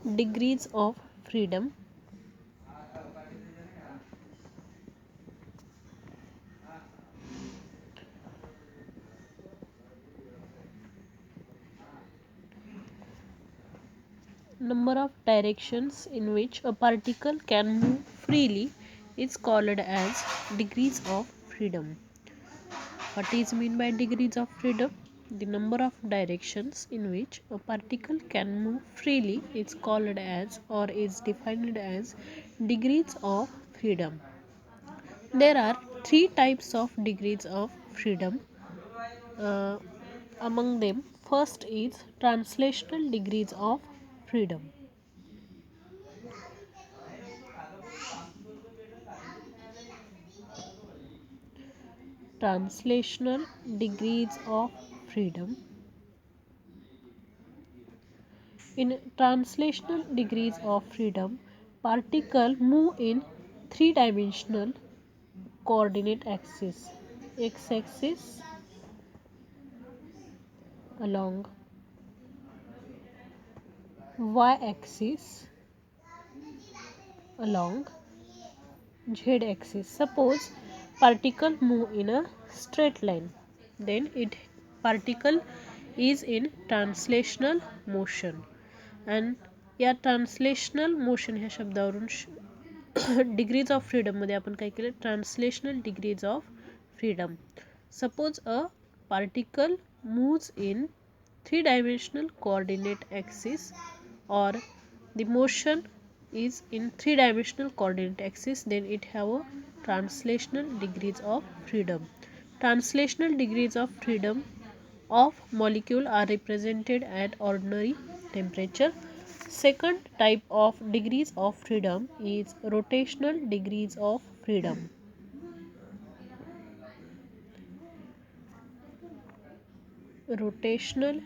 degrees of freedom. Number of directions in which a particle can move freely is called as degrees of freedom. What is meant by degrees of freedom? The number of directions in which a particle can move freely is called as or is defined as degrees of freedom. There are three types of degrees of freedom. Uh, Among them, first is translational degrees of freedom. Translational degrees of freedom. In translational degrees of freedom, particles move in three-dimensional coordinate axis. X-axis along y-axis along z-axis. Suppose particle move in a straight line, then it particle is in translational motion. And या translational motion ह्या शब्दावरून degrees of freedom मध्ये आपण काय केलं translational degrees of freedom. Suppose a particle moves in three dimensional coordinate axis or the motion is in three dimensional coordinate axis, then it have a translational degrees of freedom. Translational degrees of freedom of molecule are represented at ordinary temperature. Second type of degrees of freedom is rotational degrees of freedom. Rotational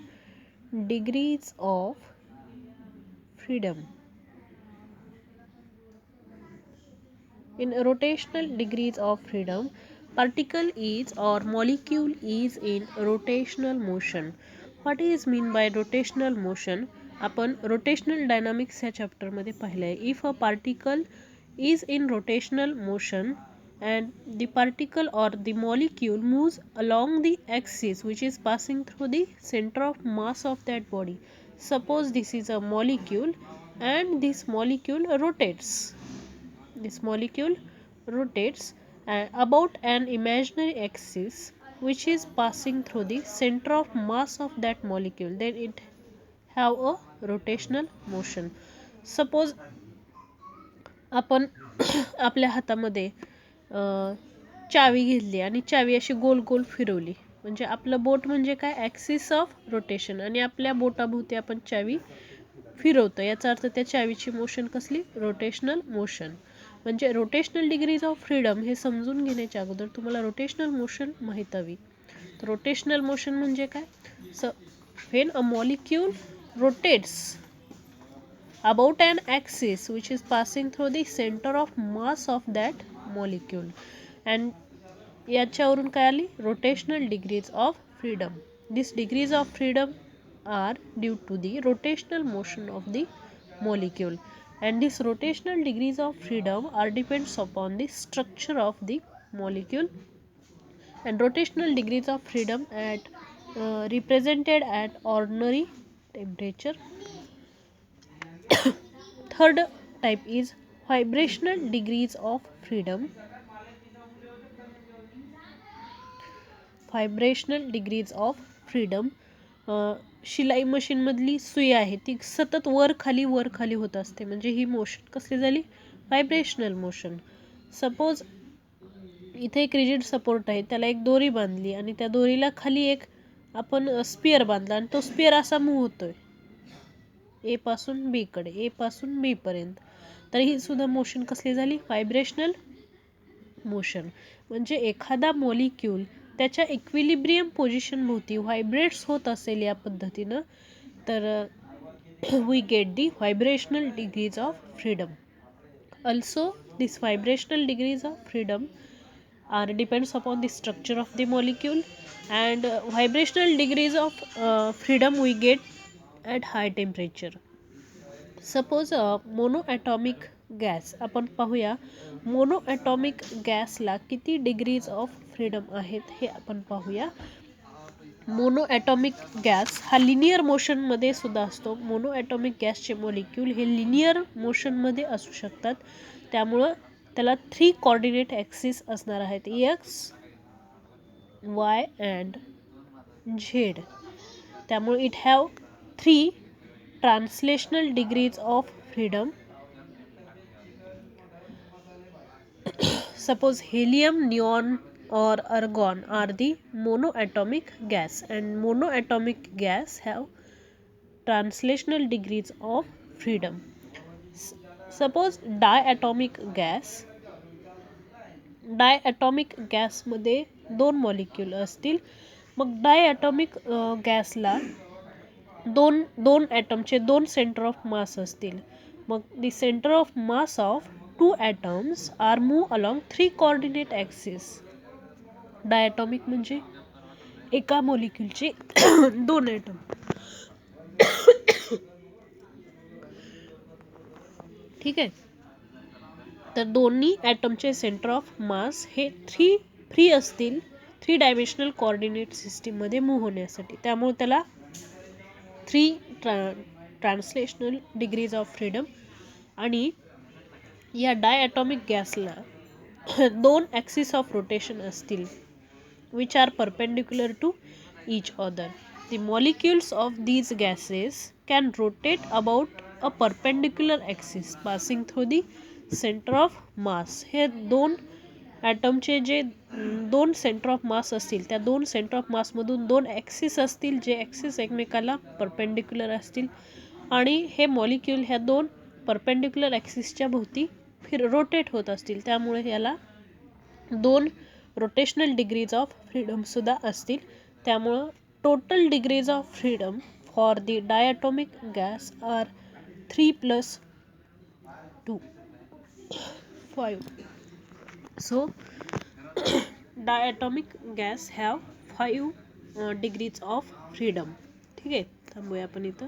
degrees of freedom. In rotational degrees of freedom, particle is or molecule is in rotational motion. What is mean by rotational motion? आपण rotational dynamics या chapter मध्ये पाहिले आहे. If a particle is in rotational motion and the particle or the molecule moves along the axis which is passing through the center of mass of that body. Suppose this is a molecule and this molecule rotates. This molecule rotates about an imaginary axis which is passing through the center of mass of that molecule. Then it have a rotational motion. Suppose आपण आपल्या हातामध्ये चावी घेतली आणि चावी अशी गोल गोल फिरवली म्हणजे आपलं बोट म्हणजे काय ॲक्सिस ऑफ रोटेशन आणि आपल्या बोटाभोवती आपण चावी फिरवतो याचा अर्थ त्या चावीची मोशन कसली रोटेशनल मोशन. म्हणजे रोटेशनल डिग्रीज ऑफ फ्रीडम हे समजून घेण्याच्या अगोदर तुम्हाला रोटेशनल मोशन माहीत हवी. तर रोटेशनल मोशन म्हणजे काय when a molecule rotates about an axis which is passing through the center of mass of that molecule. And याच्यावरून काय आली rotational degrees of freedom. These degrees of freedom are due to the rotational motion of the molecule, and these rotational degrees of freedom are depends upon the structure of the molecule. And rotational degrees of freedom at represented at ordinary temperature. Third type is vibrational degrees of freedom. Vibrational degrees of freedom. शिलाई machine मधली सुई आहे ती सतत वर खाली होत असते म्हणजे ही मोशन कसली झाली व्हायब्रेशनल मोशन. सपोज इथे एक रिजिड सपोर्ट आहे त्याला एक दोरी बांधली आणि त्या दोरीला खाली एक आपण स्पियर बांधला आणि तो स्पियर असा मूव्ह होतोय ए पासून बी कडे ए पासून बी पर्यंत. तर ही सुद्धा मोशन कसली झाली व्हायब्रेशनल मोशन. म्हणजे एखादा मॉलिक्यूल त्याच्या इक्विलिब्रियम पोझिशन भोवती व्हायब्रेट्स होत असेल या पद्धतीनं तर we get the vibrational degrees of freedom. Also these vibrational degrees of freedom are depends upon the structure of the molecule, and vibrational degrees of freedom we get at high temperature. Suppose monoatomic gas आपण पाहूया. मोनोॲटॉमिक गॅसला किती degrees of freedom आहेत हे आपण पाहूया. मोनोॲटॉमिक gas हा linear मोशनमध्ये सुद्धा असतो. मोनोॲटॉमिक गॅसचे मॉलिक्यूल हे लिनियर मोशनमध्ये असू शकतात. त्यामुळं त्याला 3 कोऑर्डिनेट ॲक्सिस असणार आहेत, एक्स, वाय अँड झेड. त्यामुळे it have 3 translational degrees of freedom. Suppose helium, neon or argon are the monoatomic gas, and monoatomic gas have translational degrees of freedom. Suppose diatomic gas मध्ये 2 molecule असतील. मग diatomic गॅसला दोन ॲटमचे 2 centre of mass असतील. मग the centre of mass of 2 atoms are move along 3 coordinate axis. Diatomic म्हणजे एका मॉलिक्यूलचे 2 atom. ठीक आहे. तर दोन्ही ॲटमचे सेंटर ऑफ मास हे 3 फ्री असतील 3 डायमेन्शनल कोऑर्डिनेट सिस्टीममध्ये मूव्ह होण्यासाठी. त्यामुळे त्याला 3 ट्रान्सलेशनल डिग्रीज ऑफ फ्रीडम. आणि या डायॲटॉमिक गॅसला 2 ॲक्सिस ऑफ रोटेशन असतील which are perpendicular to each other. The molecules of these gases can rotate about a perpendicular axis passing through the center of mass. हे 2 ॲटमचे जे 2 centre of mass असतील त्या 2 centre of मासमधून 2 axis असतील जे axis एकमेकाला perpendicular असतील. आणि हे molecule ह्या 2 परपेंडिक्युलर ॲक्सिसच्या भोवती रोटेट होत असतील. त्यामुळे याला 2 रोटेशनल डिग्रीज ऑफ फ्रीडम सुद्धा असतील. त्यामुळं total degrees of freedom for the diatomic gas are 3 + 2 5. So diatomic gas have 5 degrees of freedom. ठीक आहे. थांबूया आपण इथं.